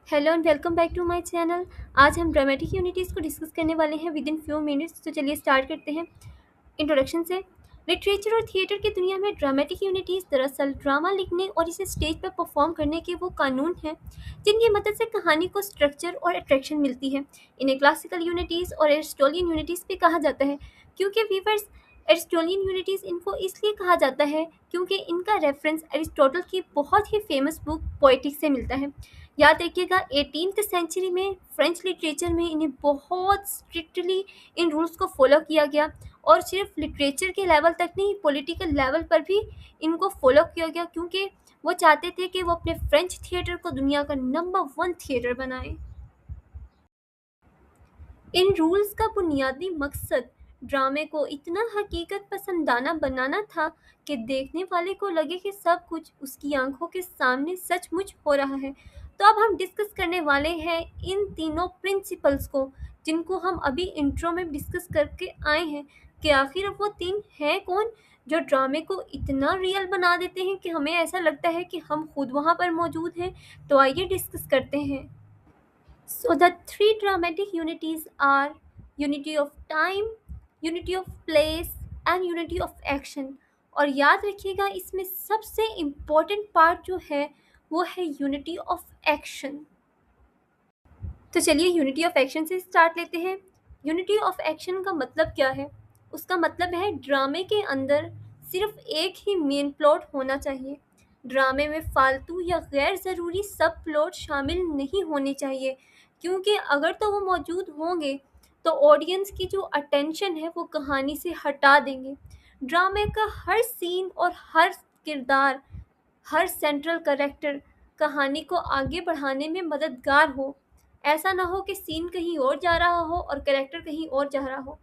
Hello and welcome back to my channel. आज हम dramatic unities को डिस्कस करने वाले हैं विद इन फ्यू मिनट्स। तो चलिए स्टार्ट करते हैं इंट्रोडक्शन से। लिटरेचर और थिएटर की दुनिया में ड्रामेटिक यूनिटीज़ दरअसल ड्रामा लिखने और इसे स्टेज पर परफॉर्म करने के वो कानून हैं जिनकी मदद से कहानी को स्ट्रक्चर और अट्रैक्शन मिलती है। इन्हें क्लासिकल यूनिटीज़ और एरिस्टोलियन यूनिटीज़ भी कहा जाता है। क्योंकि वीवर्स एरिस्टोलियन यूनिटीज़ इनको इसलिए कहा जाता है क्योंकि इनका रेफरेंस एरिस्टोटल की बहुत ही फेमस बुक पोएटिक्स से मिलता है। याद रखिएगा 18th सेंचुरी में फ्रेंच लिटरेचर में इन्हें बहुत स्ट्रिक्टली इन रूल्स को फॉलो किया गया और सिर्फ लिटरेचर के लेवल तक नहीं, पॉलिटिकल लेवल पर भी इनको फॉलो किया गया क्योंकि वो चाहते थे कि वो अपने फ्रेंच थिएटर को दुनिया का नंबर 1 थिएटर बनाए। इन रूल्स का बुनियादी मकसद ड्रामे को इतना हकीकत पसंदाना बनाना था कि देखने वाले को लगे कि सब कुछ उसकी आंखों के सामने सचमुच हो रहा है। तो अब हम डिस्कस करने वाले हैं इन तीनों प्रिंसिपल्स को जिनको हम अभी इंट्रो में डिस्कस करके आए हैं कि आखिर वो तीन हैं कौन जो ड्रामे को इतना रियल बना देते हैं कि हमें ऐसा लगता है कि हम खुद वहाँ पर मौजूद हैं। तो आइए डिस्कस करते हैं। So the three dramatic unities are unity of time, unity of place and unity of action। और याद रखिएगा इसमें सबसे इम्पोर्टेंट पार्ट जो है वो है यूनिटी ऑफ एक्शन। तो चलिए यूनिटी ऑफ एक्शन से स्टार्ट लेते हैं। यूनिटी ऑफ एक्शन का मतलब क्या है? उसका मतलब है ड्रामे के अंदर सिर्फ एक ही मेन प्लॉट होना चाहिए। ड्रामे में फालतू या गैर ज़रूरी सब प्लॉट शामिल नहीं होने चाहिए क्योंकि अगर तो वो मौजूद होंगे तो ऑडियंस की जो अटेंशन है वो कहानी से हटा देंगे। ड्रामे का हर सीन और हर किरदार, हर सेंट्रल कैरेक्टर कहानी को आगे बढ़ाने में मददगार हो। ऐसा ना हो कि सीन कहीं और जा रहा हो और कैरेक्टर कहीं और जा रहा हो।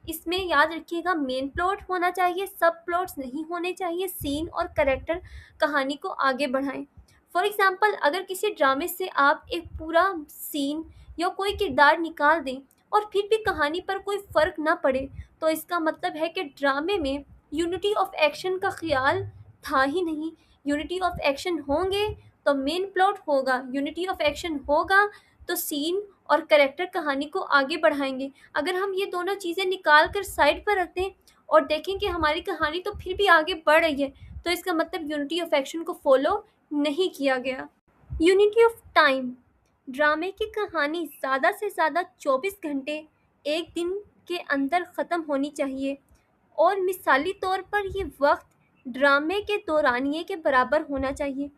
इसमें याद रखिएगा मेन प्लॉट होना चाहिए, सब प्लॉट्स नहीं होने चाहिए। सीन और कैरेक्टर कहानी को आगे बढ़ाएं। फॉर एग्जांपल अगर किसी ड्रामे से आप एक पूरा सीन या कोई किरदार निकाल दें और फिर भी कहानी पर कोई फ़र्क ना पड़े तो इसका मतलब है कि ड्रामे में यूनिटी ऑफ एक्शन का ख्याल था ही नहीं। यूनिटी ऑफ एक्शन होंगे तो मेन प्लॉट होगा, यूनिटी ऑफ एक्शन होगा तो सीन और कैरेक्टर कहानी को आगे बढ़ाएंगे। अगर हम ये दोनों चीज़ें निकाल कर साइड पर रखते हैं और देखें कि हमारी कहानी तो फिर भी आगे बढ़ रही है तो इसका मतलब यूनिटी ऑफ एक्शन को फॉलो नहीं किया गया। यूनिटी ऑफ टाइम, ड्रामे की कहानी ज़्यादा से ज़्यादा 24 घंटे एक दिन के अंदर ख़त्म होनी चाहिए और मिसाली तौर पर ये वक्त ड्रामे के दौरानिए के बराबर होना चाहिए।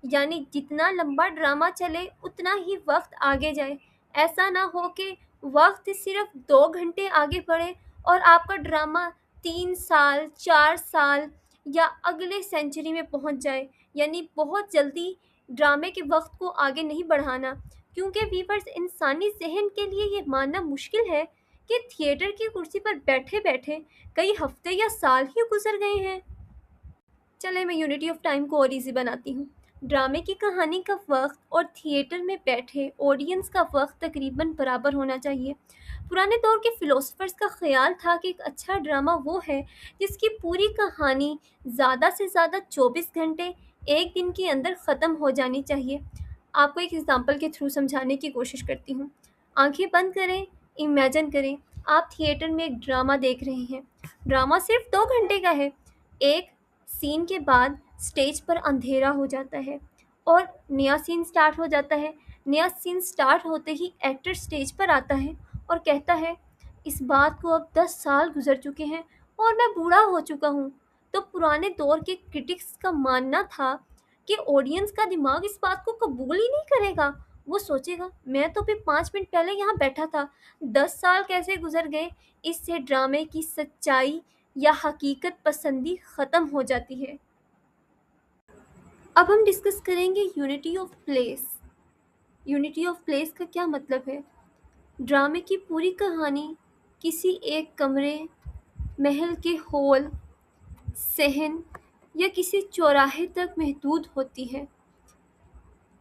यानी जितना लंबा ड्रामा चले उतना ही वक्त आगे जाए। ऐसा ना हो कि वक्त सिर्फ 2 घंटे आगे बढ़े और आपका ड्रामा 3 साल 4 साल या अगले सेंचुरी में पहुंच जाए। यानी बहुत जल्दी ड्रामे के वक्त को आगे नहीं बढ़ाना क्योंकि वीवर्स इंसानी जहन के लिए ये मानना मुश्किल है कि थिएटर की कुर्सी पर बैठे बैठे कई हफ्ते या साल ही गुजर गए हैं। चले मैं यूनिटी ऑफ टाइम को और इजी बनाती हूँ। ड्रामे की कहानी का वक्त और थिएटर में बैठे ऑडियंस का वक्त तकरीबन बराबर होना चाहिए। पुराने दौर के फिलोसफर्स का ख्याल था कि एक अच्छा ड्रामा वो है जिसकी पूरी कहानी ज़्यादा से ज़्यादा 24 घंटे एक दिन के अंदर ख़त्म हो जानी चाहिए। आपको एक एग्जांपल के थ्रू समझाने की कोशिश करती हूँ। आंखें बंद करें, इमेजिन करें आप थिएटर में एक ड्रामा देख रहे हैं। ड्रामा सिर्फ 2 घंटे का है। एक सीन के बाद स्टेज पर अंधेरा हो जाता है और नया सीन स्टार्ट हो जाता है। नया सीन स्टार्ट होते ही एक्टर स्टेज पर आता है और कहता है इस बात को अब 10 साल गुजर चुके हैं और मैं बूढ़ा हो चुका हूँ। तो पुराने दौर के क्रिटिक्स का मानना था कि ऑडियंस का दिमाग इस बात को कबूल ही नहीं करेगा। वो सोचेगा मैं तो भी 5 मिनट पहले यहाँ बैठा था, 10 साल कैसे गुजर गए। इससे ड्रामे की सच्चाई या हकीकत पसंदी ख़त्म हो जाती है। अब हम डिस्कस करेंगे unity of place. Unity of place का क्या मतलब है? ड्रामे की पूरी कहानी किसी एक कमरे, महल के हॉल, सहन या किसी चौराहे तक महदूद होती है।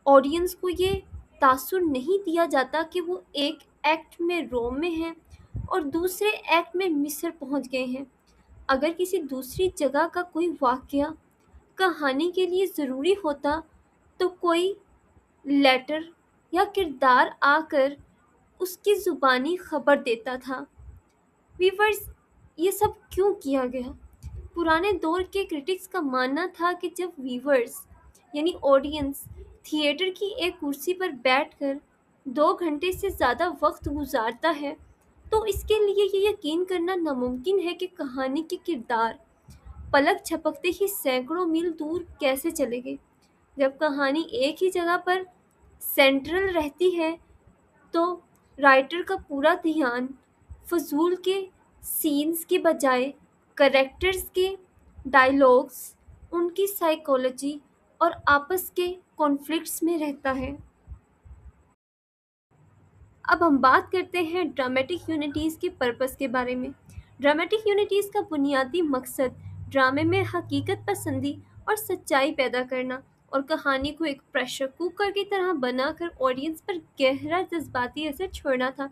ऑडियंस को ये तासुर नहीं दिया जाता कि वो एक एक्ट में रोम में हैं और दूसरे एक्ट में मिस्र पहुंच गए हैं। अगर किसी दूसरी जगह का कोई वाक़या कहानी के लिए ज़रूरी होता तो कोई लेटर या किरदार आकर उसकी ज़ुबानी खबर देता था। व्यूअर्स, ये सब क्यों किया गया? पुराने दौर के क्रिटिक्स का मानना था कि जब व्यूअर्स यानी ऑडियंस थिएटर की एक कुर्सी पर बैठकर 2 घंटे से ज़्यादा वक्त गुजारता है, तो इसके लिए ये यकीन करना नामुमकिन है कि कहानी के किरदार पलक झपकते ही सैकड़ों मील दूर कैसे चले गए। जब कहानी एक ही जगह पर सेंट्रल रहती है, तो राइटर का पूरा ध्यान फजूल के सीन्स के बजाय करेक्टर्स के डायलॉग्स, उनकी साइकोलॉजी और आपस के कॉन्फ्लिक्ट्स में रहता है। अब हम बात करते हैं ड्रामेटिक यूनिटीज़ के पर्पस के बारे में। ड्रामेटिक यूनिटीज़ का बुनियादी मकसद ड्रामे में हकीकत पसंदी और सच्चाई पैदा करना और कहानी को एक प्रेशर कुकर की तरह बनाकर ऑडियंस पर गहरा जज्बाती असर छोड़ना था।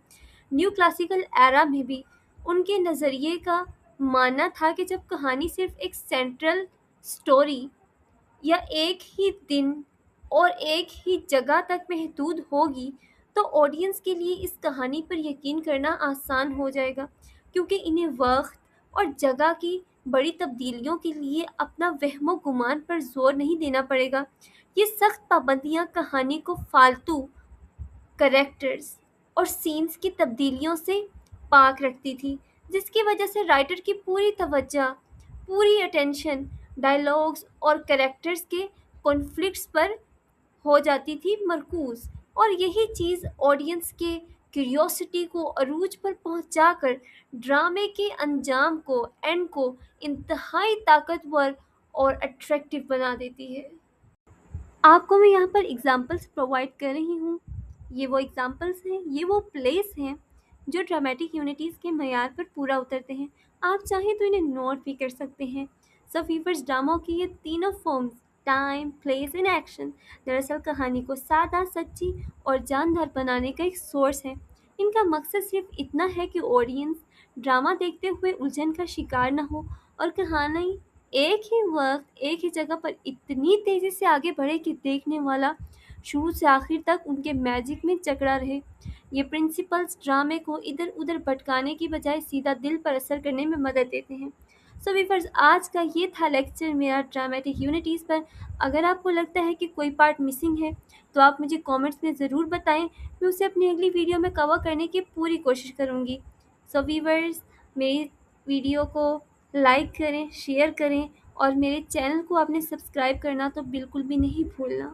न्यू क्लासिकल एरा में भी उनके नज़रिए का मानना था कि जब कहानी सिर्फ एक सेंट्रल स्टोरी या एक ही दिन और एक ही जगह तक महदूद होगी, तो ऑडियंस के लिए इस कहानी पर यकीन करना आसान हो जाएगा, क्योंकि इन्हें वक्त और जगह की बड़ी तब्दीलियों के लिए अपना वहमो गुमान पर जोर नहीं देना पड़ेगा। ये सख्त पाबंदियाँ कहानी को फालतू कैरेक्टर्स और सीन्स की तब्दीलियों से पाक रखती थी, जिसकी वजह से राइटर की पूरी तवज्जो, पूरी अटेंशन डायलॉग्स और कैरेक्टर्स के कॉन्फ्लिक्ट्स पर हो जाती थी मरकूज, और यही चीज़ ऑडियंस के क्यूरियोसिटी को अरूज पर पहुंचाकर ड्रामे के अंजाम को, एंड को इंतहाई ताकतवर और अट्रैक्टिव बना देती है। आपको मैं यहाँ पर एग्जांपल्स प्रोवाइड कर रही हूँ। ये वो एग्जांपल्स हैं, ये वो प्लेस हैं जो ड्रामेटिक यूनिटीज़ के मयार पर पूरा उतरते हैं। आप चाहें तो इन्हें नोट भी कर सकते हैं। सो व्यूअर्स, ड्रामा की ये तीनों forms, time, place and action, दरअसल कहानी को सादा, सच्ची और जानदार बनाने का एक सोर्स है। इनका मकसद सिर्फ इतना है कि ऑडियंस ड्रामा देखते हुए उलझन का शिकार न हो और कहानी एक ही वक्त एक ही जगह पर इतनी तेज़ी से आगे बढ़े कि देखने वाला शुरू से आखिर तक उनके मैजिक में जकड़ा रहे। ये प्रिंसिपल्स ड्रामे को इधर उधर भटकाने की बजाय सीधा दिल पर असर करने में मदद देते हैं। सो व्यूअर्स, आज का ये था लेक्चर मेरा ड्रामेटिक यूनिटीज़ पर। अगर आपको लगता है कि कोई पार्ट मिसिंग है, तो आप मुझे कमेंट्स में ज़रूर बताएं। मैं उसे अपनी अगली वीडियो में कवर करने की पूरी कोशिश करूँगी। सो व्यूअर्स, मेरी वीडियो को लाइक करें, शेयर करें और मेरे चैनल को आपने सब्सक्राइब करना तो बिल्कुल भी नहीं भूलना।